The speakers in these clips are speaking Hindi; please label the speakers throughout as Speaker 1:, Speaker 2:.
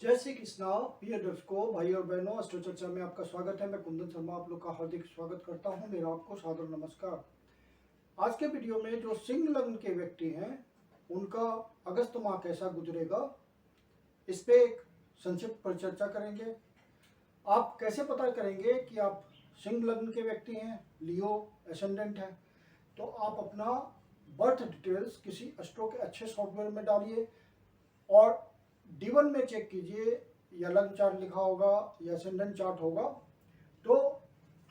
Speaker 1: जय श्री कृष्णा प्रिय दर्शकों, भाई और बहनों, अस्ट्रो चर्चा में आपका स्वागत है। मैं कुंदन शर्मा आप लोग का हार्दिक स्वागत करता हूं। मेरा आपको सादर नमस्कार। आज के वीडियो में जो सिंह लग्न के व्यक्ति हैं उनका अगस्त माह कैसा गुजरेगा, इस पे एक संक्षिप्त पर चर्चा करेंगे। आप कैसे पता करेंगे कि आप सिंह लग्न के व्यक्ति हैं, लियो एसेंडेंट है, तो आप अपना बर्थ डिटेल्स किसी अस्ट्रो के अच्छे सॉफ्टवेयर में डालिए और D1 में चेक कीजिए, या लग्न चार्ट लिखा होगा या एसेंडेंट चार्ट होगा, तो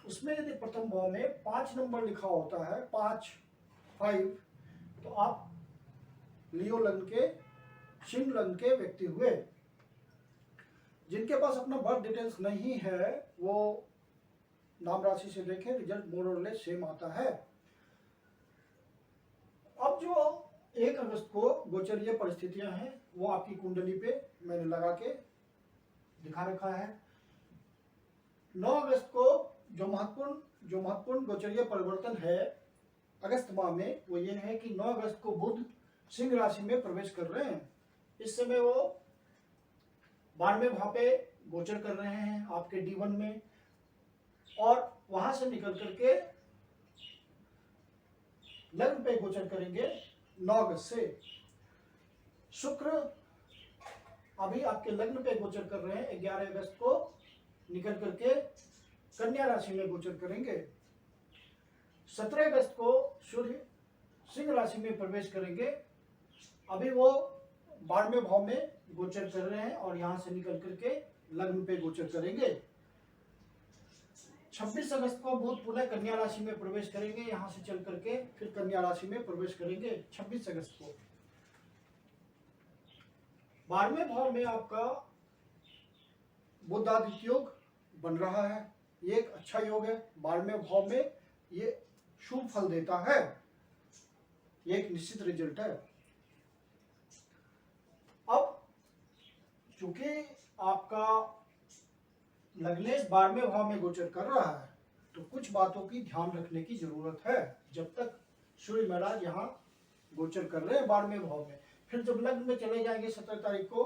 Speaker 1: उसमें यदि प्रथम भाव में 5 नंबर लिखा होता है, 5, तो आप लियो लग्न के, सिंह लग्न के व्यक्ति हुए। जिनके पास अपना बर्थ डिटेल्स नहीं है वो नाम राशि से देखें, रिजल्ट मोर और लेस सेम आता है। अब जो 1 अगस्त को गोचरीय परिस्थितियां हैं वो आपकी कुंडली पे मैंने लगा के दिखा रखा है। 9 अगस्त को जो महत्वपूर्ण गोचरीय परिवर्तन है अगस्त माह में, वो ये है कि 9 अगस्त को बुध सिंह राशि में प्रवेश कर रहे हैं। इस समय वो 12वें भाव पे गोचर कर रहे हैं आपके D1 में, और वहां से निकल करके लग्न पे गोचर करेंगे 9 अगस्त से। शुक्र अभी आपके लग्न पे गोचर कर रहे हैं, 11 अगस्त को निकल करके कन्या राशि में गोचर करेंगे। 17 अगस्त को सूर्य सिंह राशि में प्रवेश करेंगे। अभी वो 12वें भाव में गोचर कर रहे हैं और यहां से निकल करके लग्न पे गोचर करेंगे। 26 अगस्त को बुध पुनः कन्या राशि में प्रवेश करेंगे, यहां से चल करके फिर कन्या राशि में प्रवेश करेंगे 26 अगस्त को। 12वें भाव में आपका बुधादित्य योग बन रहा है, ये एक अच्छा योग है। 12वें भाव में ये शुभ फल देता है, ये एक निश्चित रिजल्ट है। अब चूंकि आपका लग्नेश 12वें भाव में गोचर कर रहा है, तो कुछ बातों की ध्यान रखने की जरूरत है। जब तक सूर्य महाराज यहाँ गोचर कर रहे हैं 12वें भाव में, फिर जब लग्न में चले जाएंगे 17 तारीख को,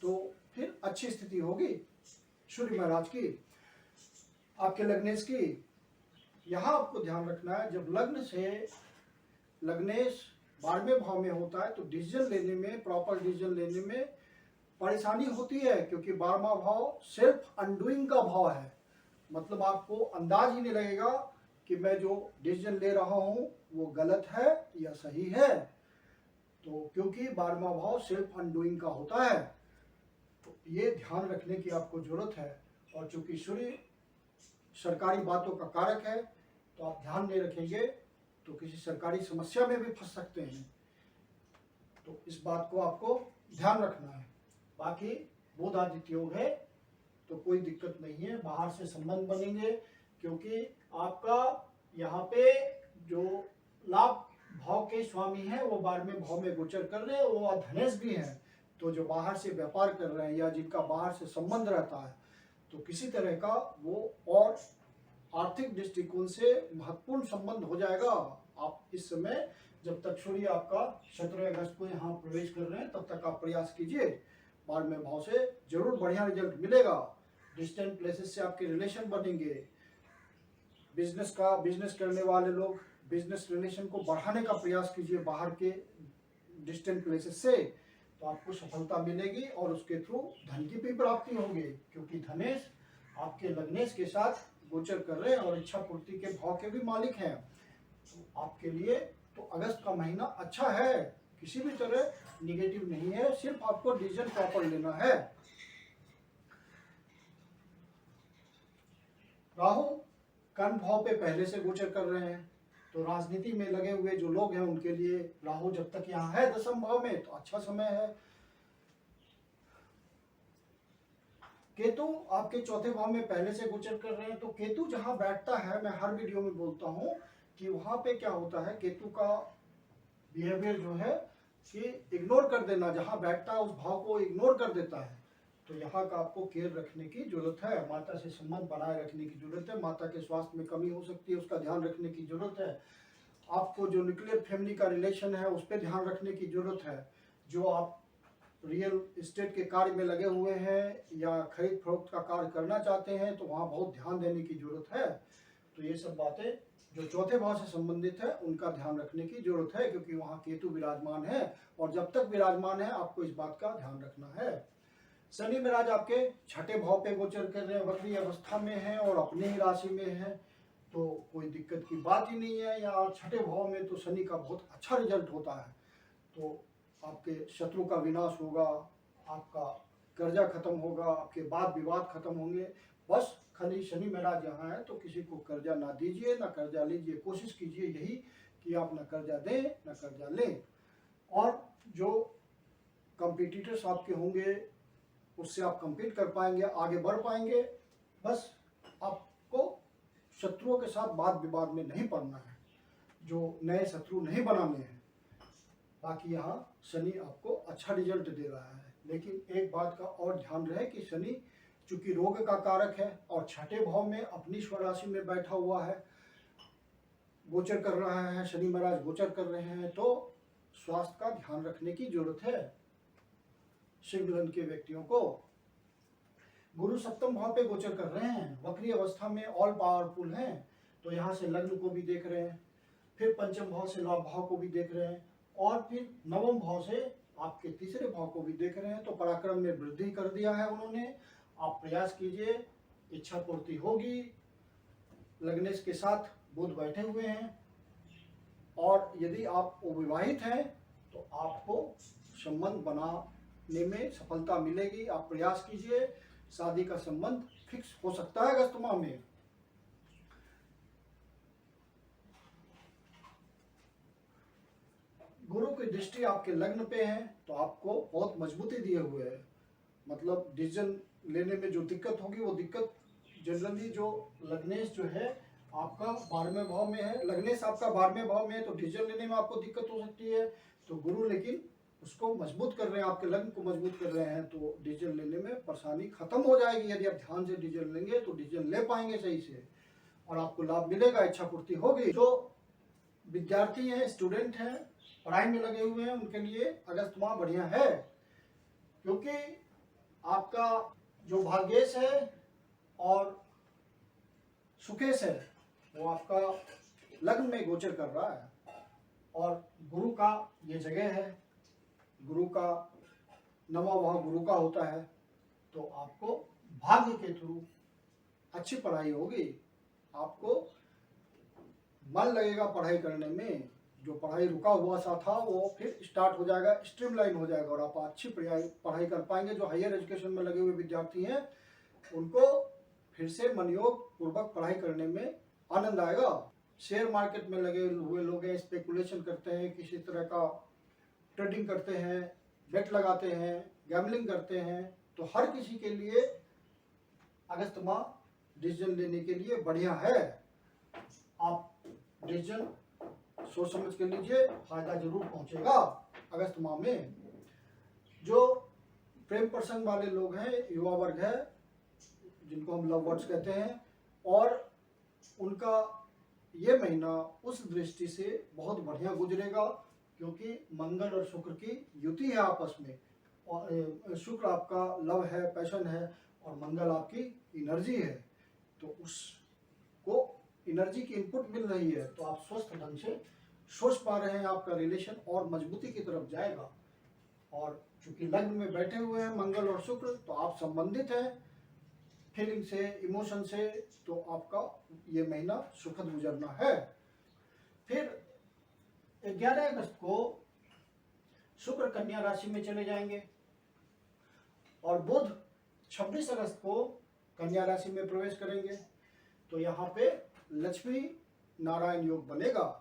Speaker 1: तो फिर अच्छी स्थिति होगी सूर्य महाराज की, आपके लग्नेश की। यहाँ आपको ध्यान रखना है, जब लग्न से लग्नेश 12वें भाव में होता है तो डिसीजन लेने में, प्रॉपर डिसीजन लेने में परेशानी होती है, क्योंकि 12वां भाव सेल्फ अनडूइंग का भाव है। मतलब आपको अंदाज ही नहीं लगेगा कि मैं जो डिसीजन ले रहा हूं वो गलत है या सही है, तो क्योंकि 12वां भाव सेल्फ अनडूइंग का होता है, तो ये ध्यान रखने की आपको जरूरत है। और चूंकि सूर्य सरकारी बातों का कारक है, तो आप ध्यान नहीं रखेंगे तो किसी सरकारी समस्या में भी फंस सकते हैं, तो इस बात को आपको ध्यान रखना है। बाकी बुध आदित्य योग है तो कोई दिक्कत नहीं है, बाहर से संबंध बनेंगे, क्योंकि आपका यहाँ पे जो लाभ भाव के स्वामी हैं वो 12वें भाव में गोचर कर रहे हैं, वो धनेश भी हैं। तो जो बाहर से व्यापार कर रहे हैं या जिनका बाहर से संबंध रहता है, तो किसी तरह का वो और आर्थिक दृष्टिकोण से महत्वपूर्ण संबंध हो जाएगा। आप इस समय जब तक सूर्य आपका 17 अगस्त को यहाँ प्रवेश कर रहे हैं, तब तक आप प्रयास कीजिए, 12वें भाव से जरूर बढ़िया रिजल्ट मिलेगा। डिस्टेंट प्लेसेस से आपके रिलेशन बनेंगे। बिजनेस करने वाले लोग बिजनेस रिलेशन को बढ़ाने का प्रयास कीजिए बाहर के डिस्टेंट प्लेसेस से, तो आपको सफलता मिलेगी और उसके थ्रू धन की भी प्राप्ति होगी, क्योंकि धनेश आपके लग्नेश के साथ गोचर कर रहे हैं और इच्छा पूर्ति के भाव के भी मालिक हैं। तो आपके लिए तो अगस्त का महीना अच्छा है, किसी भी तरह निगेटिव नहीं है, सिर्फ आपको डिसीजन प्रॉपर लेना है। राहु कर्म भाव पे पहले से गोचर कर रहे हैं, तो राजनीति में लगे हुए जो लोग हैं उनके लिए राहु जब तक यहाँ है 10वें भाव में, तो अच्छा समय है। केतु आपके 4थे भाव में पहले से गोचर कर रहे हैं, तो केतु जहां बैठता है, मैं हर वीडियो में बोलता हूं कि वहां पे क्या होता है, केतु का बिहेवियर जो है कि इग्नोर कर देना, जहां बैठता है उस भाव को इग्नोर कर देता है। तो यहाँ का आपको केयर रखने की जरूरत है, माता से संबंध बनाए रखने की जरूरत है, माता के स्वास्थ्य में कमी हो सकती है उसका ध्यान रखने की जरूरत है। आपको जो न्यूक्लियर फैमिली का रिलेशन है उस पर ध्यान रखने की जरूरत है। जो आप रियल इस्टेट के कार्य में लगे हुए हैं या खरीद फरोख्त का कार्य करना चाहते हैं तो वहाँ बहुत ध्यान देने की जरूरत है। तो ये सब बातें जो चौथे भाव से संबंधित है उनका ध्यान रखने की जरूरत है, क्योंकि वहाँ केतु विराजमान है और जब तक विराजमान है आपको इस बात का ध्यान रखना है। शनि महाराज आपके छठे भाव पे गोचर कर रहे हैं, वक्री अवस्था में है और अपनी ही राशि में है, तो कोई दिक्कत की बात ही नहीं है। या छठे भाव में तो शनि का बहुत अच्छा रिजल्ट होता है, तो आपके शत्रु का विनाश होगा, आपका कर्जा खत्म होगा, आपके वाद विवाद खत्म होंगे। बस खाली शनि महाराज यहाँ है तो किसी को कर्जा ना दीजिए ना कर्जा लीजिए, कोशिश कीजिए यही कि आप ना कर्जा दें ना कर्जा लें। और जो कंपटीटर्स आपके होंगे उससे आप compete कर पाएंगे, आगे बढ़ पाएंगे। बस आपको शत्रुओं के साथ वाद विवाद में नहीं पड़ना है, जो नए शत्रु नहीं बनाने हैं। बाकी यहाँ शनि आपको अच्छा रिजल्ट दे रहा है, लेकिन एक बात का और ध्यान रहे कि शनि चूंकि रोग का कारक है और छठे भाव में अपनी स्वराशि में बैठा हुआ है, गोचर कर रहा है, शनि महाराज गोचर कर रहे हैं, तो स्वास्थ्य का ध्यान रखने की जरूरत है सिंह लग्न के व्यक्तियों को। गुरु सप्तम भाव पे गोचर कर रहे हैं, वक्री अवस्था में ऑल पावरफुल हैं, तो यहाँ से लग्न को भी देख रहे हैं, फिर पंचम भाव से लाभ भाव को भी देख रहे हैं और फिर नवम भाव से आपके तीसरे भाव को भी देख रहे हैं। तो पराक्रम में वृद्धि कर दिया है उन्होंने। आप प्रयास कीजिए, इच्छा पूर्ति होगी। लग्नेश के साथ बुध बैठे हुए हैं और यदि आप विवाहित हैं तो आपको संबंध बनाने में सफलता मिलेगी। आप प्रयास कीजिए, शादी का संबंध फिक्स हो सकता है अगस्त माह में। गुरु की दृष्टि आपके लग्न पे है तो आपको बहुत मजबूती दिए हुए है, मतलब डिसीजन लेने में जो दिक्कत होगी वो दिक्कत जनरली जो लग्नेश जो है आपका 12वें भाव में है, लग्नेश आपका 12वें भाव में है, तो डिसीजन लेने में आपको दिक्कत हो सकती है। तो गुरु लेकिन उसको मजबूत कर रहे हैं, आपके लग्न को मजबूत कर रहे हैं, तो डिसीजन लेने में परेशानी खत्म हो जाएगी। यदि आप ध्यान से डिसीजन लेंगे तो डिसीजन ले पाएंगे सही से और आपको लाभ मिलेगा, इच्छा पूर्ति होगी। जो विद्यार्थी हैं, स्टूडेंट हैं, पढ़ाई में लगे हुए हैं, उनके लिए अगस्त माह बढ़िया है, क्योंकि आपका जो भाग्येश है और सुकेश है वो आपका लग्न में गोचर कर रहा है और गुरु का ये जगह है, गुरु का नवा भाव गुरु का होता है, तो आपको भाग्य के थ्रू अच्छी पढ़ाई होगी, आपको मन लगेगा पढ़ाई करने में। जो पढ़ाई रुका हुआ सा था वो फिर स्टार्ट हो जाएगा, स्ट्रीमलाइन हो जाएगा और आप अच्छी पढ़ाई कर पाएंगे। जो हायर एजुकेशन में लगे हुए विद्यार्थी हैं उनको फिर से मनयोग पूर्वक पढ़ाई करने में आनंद आएगा। शेयर मार्केट में लगे हुए लोग हैं, स्पेकुलेशन करते हैं, किसी तरह का ट्रेडिंग करते हैं, बेट लगाते हैं, गैम्बलिंग करते हैं, तो हर किसी के लिए अगस्त माह डिसीजन लेने के लिए बढ़िया है। आप डिसीजन सोच समझ के लीजिए, फायदा जरूर पहुंचेगा अगस्त माह में। जो प्रेम प्रसंग वाले लोग हैं, युवा वर्ग है जिनको हम लव बर्ड्स कहते हैं, और उनका ये महीना उस दृष्टि से बहुत बढ़िया गुजरेगा क्योंकि मंगल और शुक्र की युति है आपस में, और शुक्र आपका लव है, पैशन है, और मंगल आपकी एनर्जी है, तो उसको एनर्जी की इनपुट मिल रही है, तो आप स्वस्थ ढंग से सोच पा रहे हैं, आपका रिलेशन और मजबूती की तरफ जाएगा। और चूंकि लग्न में बैठे हुए हैं मंगल और शुक्र, तो आप संबंधित हैं फीलिंग से, इमोशन से, तो आपका ये महीना सुखद गुजरना है। फिर 11 अगस्त को शुक्र कन्या राशि में चले जाएंगे और बुध 26 अगस्त को कन्या राशि में प्रवेश करेंगे, तो यहाँ पे लक्ष्मी नारायण योग बनेगा।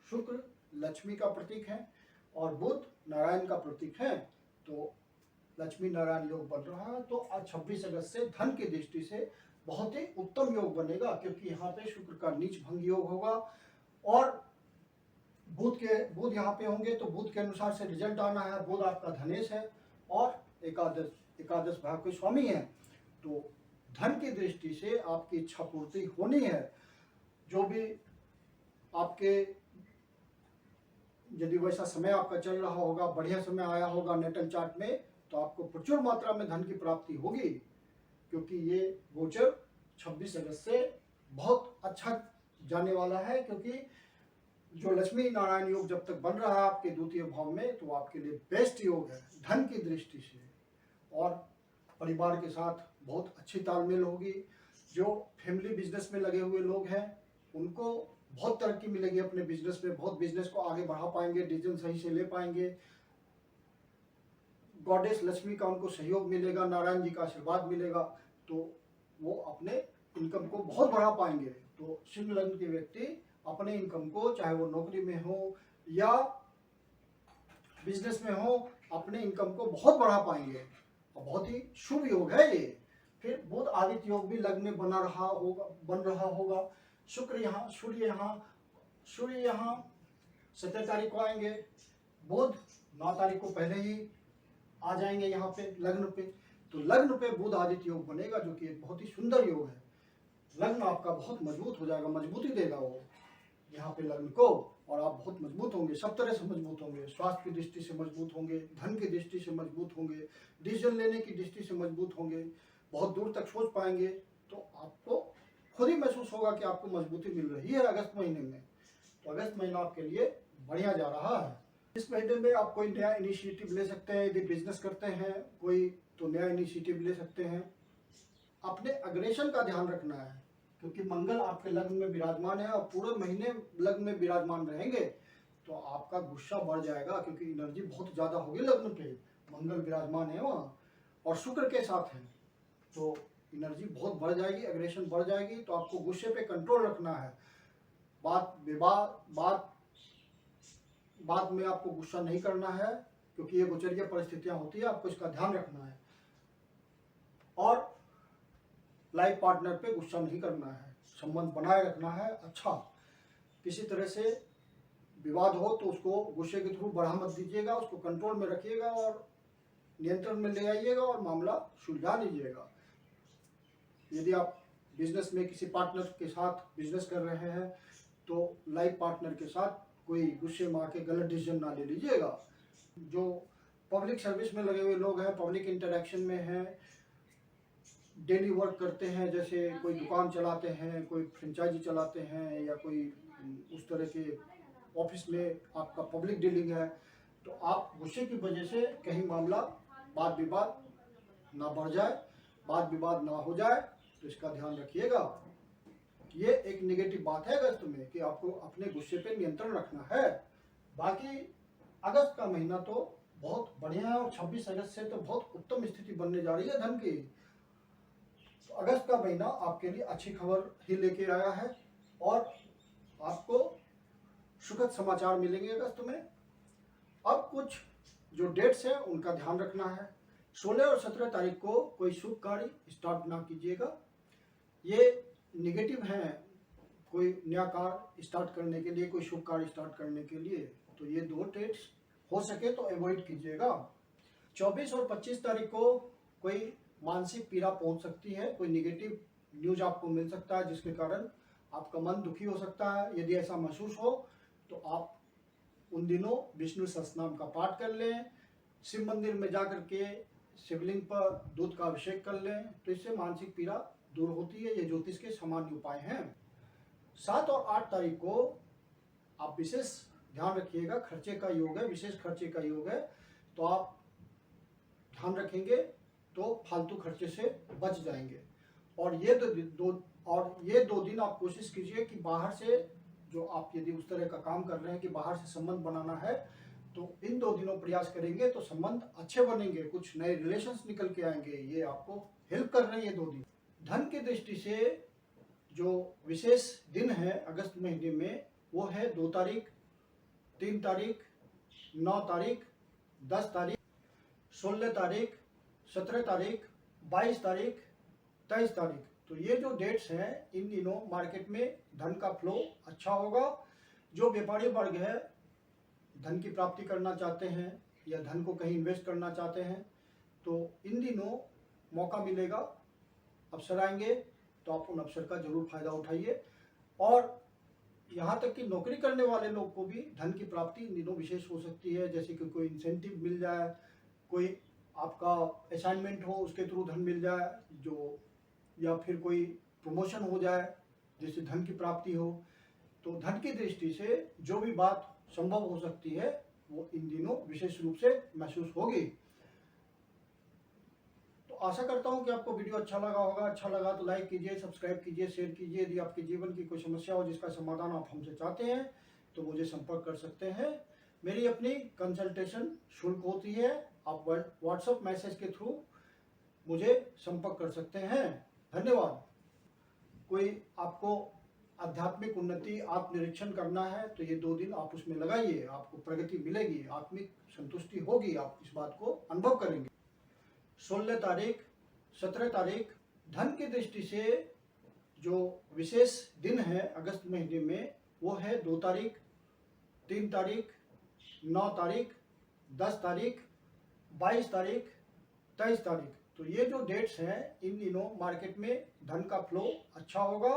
Speaker 1: शुक्र लक्ष्मी का प्रतीक है और बुध नारायण का प्रतीक है, तो लक्ष्मी नारायण योग बन रहा है। तो आज 26 अगस्त से धन की दृष्टि से बहुत ही उत्तम योग बनेगा, क्योंकि यहाँ पे शुक्र का नीच भंग योग होगा और बुध यहाँ पे होंगे, तो बुध के अनुसार से रिजल्ट आना है। बुध आपका धनेश है और एकादश भाव के स्वामी है, तो धन की दृष्टि से आपकी इच्छा पूर्ति होनी है। जो भी आपके यदि वैसा समय आपका चल रहा होगा, बढ़िया समय आया होगा नेटल चार्ट में, तो आपको प्रचुर मात्रा में धन की प्राप्ति होगी, क्योंकि ये गोचर 26 अगस्त से बहुत अच्छा जाने वाला है। क्योंकि जो लक्ष्मी नारायण योग जब तक बन रहा है आपके द्वितीय भाव में, तो आपके लिए बेस्ट योग है धन की दृष्टि से। और परिवार के साथ बहुत अच्छी तालमेल होगी। जो फैमिली बिजनेस में लगे हुए लोग हैं उनको बहुत तरक्की मिलेगी अपने बिजनेस में, बहुत बिजनेस को आगे बढ़ा पाएंगे, डिसीजन सही से ले पाएंगे, गॉडेस लक्ष्मी का उनको सहयोग मिलेगा, नारायण जी का आशीर्वाद मिलेगा, तो वो अपने इनकम को बहुत बढ़ा पाएंगे। तो सिंह लग्न के व्यक्ति अपने इनकम को, चाहे वो नौकरी में हो या बिजनेस में हो, अपने इनकम को बहुत बढ़ा पाएंगे और बहुत ही शुभ योग है ये। फिर बुध आदित्य योग भी लग्न में बन रहा होगा। सूर्य यहाँ 17 तारीख को आएंगे, बुध 9 तारीख को पहले ही आ जाएंगे यहाँ पे लग्न पे। तो लग्न पे बुध आदित्य योग बनेगा, जो कि एक बहुत ही सुंदर योग है। लग्न आपका बहुत मजबूत हो जाएगा, मजबूती देगा वो यहाँ पे लग्न को, और आप बहुत मजबूत होंगे, सब तरह से मजबूत होंगे। स्वास्थ्य की दृष्टि से मजबूत होंगे, धन की दृष्टि से मजबूत होंगे, डिसीजन लेने की दृष्टि से मजबूत होंगे, बहुत दूर तक सोच पाएंगे। तो आपको खुद ही महसूस होगा कि आपको मजबूती मिल रही है अगस्त महीने में। तो अगस्त महीना आपके लिए बढ़िया जा रहा है। इस महीने में आप कोई नया इनिशिएटिव ले सकते हैं। यदि बिजनेस करते हैं कोई, तो नया इनिशिएटिव ले सकते हैं। अपने अग्रेशन का ध्यान रखना है, क्योंकि मंगल आपके लग्न में विराजमान है और पूरे महीने लग्न में विराजमान रहेंगे, तो आपका गुस्सा बढ़ जाएगा, क्योंकि एनर्जी बहुत ज़्यादा होगी लग्न पे, मंगल विराजमान है वहाँ और शुक्र के साथ है, तो एनर्जी बहुत बढ़ जाएगी, अग्रेशन बढ़ जाएगी। तो आपको गुस्से पे कंट्रोल रखना है। बात में आपको गुस्सा नहीं करना है, क्योंकि ये गोचरीय परिस्थितियां होती है, आपको इसका ध्यान रखना है। और लाइफ पार्टनर पे गुस्सा नहीं करना है, संबंध बनाए रखना है। अच्छा, किसी तरह से विवाद हो तो उसको गुस्से के थ्रू बढ़ा मत दीजिएगा, उसको कंट्रोल में रखिएगा और नियंत्रण में ले आइएगा और मामला सुलझा लीजिएगा। यदि आप बिजनेस में किसी पार्टनर के साथ बिजनेस कर रहे हैं, तो लाइफ पार्टनर के साथ कोई गुस्से में आके गलत डिसीजन ना ले लीजिएगा। जो पब्लिक सर्विस में लगे हुए लोग हैं, पब्लिक इंटरेक्शन में हैं, डेली वर्क करते हैं, जैसे कोई दुकान चलाते हैं, कोई फ्रेंचाइजी चलाते हैं, या कोई उस तरह के ऑफिस में आपका पब्लिक डीलिंग है, तो आप गुस्से की वजह से कहीं मामला वाद विवाद ना बढ़ जाए, वाद विवाद ना हो जाए, तो इसका ध्यान रखिएगा। ये एक नेगेटिव बात है अगस्त में, कि आपको अपने गुस्से पे नियंत्रण रखना है। बाकी अगस्त का महीना तो बहुत बढ़िया है और 26 अगस्त से तो बहुत उत्तम स्थिति बनने जा रही है धन की। तो अगस्त का महीना आपके लिए अच्छी खबर ही लेके आया है और आपको सुखद समाचार मिलेंगे अगस्त में। अब कुछ जो डेट्स हैं उनका ध्यान रखना है। 16 और 17 तारीख को कोई शुभ कार्य स्टार्ट ना कीजिएगा, ये निगेटिव है। कोई नया कार्य स्टार्ट करने के लिए, कोई शुभ कार्य स्टार्ट करने के लिए, तो ये 2 डेट्स हो सके तो अवॉइड कीजिएगा। 24 और 25 तारीख को कोई मानसिक पीड़ा पहुंच सकती है, कोई निगेटिव न्यूज आपको मिल सकता है, जिसके कारण आपका मन दुखी हो सकता है। यदि ऐसा महसूस हो तो आप उन दिनों विष्णु सहस्त्रनाम का पाठ कर लें, शिव मंदिर में जाकर के शिवलिंग पर दूध का अभिषेक कर लें, तो इससे मानसिक पीड़ा दूर होती है। ये ज्योतिष के सामान्य उपाय हैं। 7 और 8 तारीख को आप विशेष ध्यान रखिएगा, खर्चे का योग है, विशेष खर्चे का योग है, तो आप ध्यान रखेंगे तो फालतू खर्चे से बच जाएंगे। और ये दो दिन आप कोशिश कीजिए कि बाहर से, जो आप यदि उस तरह का काम कर रहे हैं कि बाहर से संबंध बनाना है, तो इन 2 दिनों प्रयास करेंगे तो संबंध अच्छे बनेंगे, कुछ नए रिलेशंस निकल के आएंगे। ये आपको हेल्प कर रहे हैं ये 2 दिन। धन की दृष्टि से जो विशेष दिन है अगस्त महीने में, वो है 2 तारीख, 3 तारीख, 9 तारीख, 10 तारीख, 16 तारीख, 17 तारीख, 22 तारीख, 23 तारीख। तो ये जो डेट्स हैं, इन दिनों मार्केट में धन का फ्लो अच्छा होगा। जो व्यापारी वर्ग है, धन की प्राप्ति करना चाहते हैं या धन को कहीं इन्वेस्ट करना चाहते हैं, तो इन दिनों मौका मिलेगा, अवसर आएंगे, तो आप उन अवसर का जरूर फायदा उठाइए। और यहाँ तक कि नौकरी करने वाले लोग को भी धन की प्राप्ति इन दिनों विशेष हो सकती है, जैसे कि कोई इंसेंटिव मिल जाए, कोई आपका असाइनमेंट हो उसके थ्रू धन मिल जाए, जो या फिर कोई प्रमोशन हो जाए जिससे धन की प्राप्ति हो, तो धन की दृष्टि से जो भी बात संभव हो सकती है वो इन दिनों विशेष रूप से महसूस होगी। तो आशा करता हूं कि आपको वीडियो अच्छा लगा होगा। अच्छा लगा तो लाइक कीजिए, सब्सक्राइब कीजिए, शेयर कीजिए। यदि आपके जीवन की कोई समस्या हो जिसका समाधान आप हमसे चाहते हैं तो मुझे संपर्क कर सकते हैं। मेरी अपनी कंसल्टेशन शुल्क होती है, आप व्हाट्सएप मैसेज के थ्रू मुझे संपर्क कर सकते हैं। धन्यवाद। कोई आपको आध्यात्मिक उन्नति, आत्मनिरीक्षण करना है तो ये 2 दिन आप उसमें लगाइए, आपको प्रगति मिलेगी, आत्मिक संतुष्टि होगी, आप इस बात को अनुभव करेंगे। 16 तारीख, 17 तारीख धन की दृष्टि से जो विशेष दिन है अगस्त महीने में वो है 2 तारीख, 3 तारीख, 9 तारीख, 10 तारीख, 22 तारीख, 23 तारीख। तो ये जो डेट्स हैं इन दिनों मार्केट में धन का फ्लो अच्छा होगा।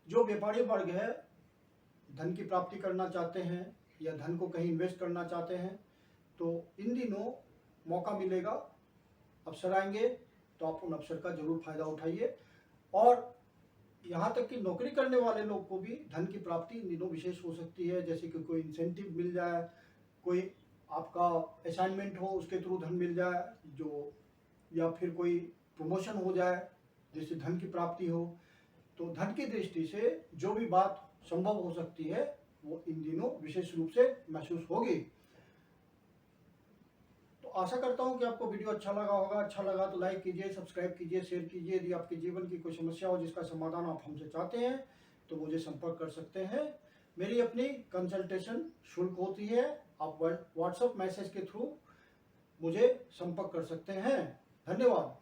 Speaker 1: जो व्यापारी वर्ग है, धन की प्राप्ति करना चाहते हैं या धन को कहीं इन्वेस्ट करना चाहते हैं तो इन दिनों मौका मिलेगा, अवसर आएंगे, तो आप उन अवसर का जरूर फायदा उठाइए। और यहाँ तक कि नौकरी करने वाले लोग को भी धन की प्राप्ति इन दिनों विशेष हो सकती है, जैसे कि कोई इंसेंटिव मिल जाए, कोई आपका असाइनमेंट हो उसके थ्रू धन मिल जाए, जो या फिर कोई प्रमोशन हो जाए जिससे धन की प्राप्ति हो, तो धन की दृष्टि से जो भी बात संभव हो सकती है वो इन दिनों विशेष रूप से महसूस होगी। तो आशा करता हूं कि आपको वीडियो अच्छा लगा होगा। अच्छा लगा तो लाइक कीजिए, सब्सक्राइब कीजिए, शेयर कीजिए। यदि आपके जीवन की कोई समस्या हो जिसका समाधान आप हमसे चाहते हैं तो मुझे संपर्क कर सकते हैं। मेरी अपनी कंसल्टेशन शुल्क होती है, आप व्हाट्सएप मैसेज के थ्रू मुझे संपर्क कर सकते हैं। धन्यवाद।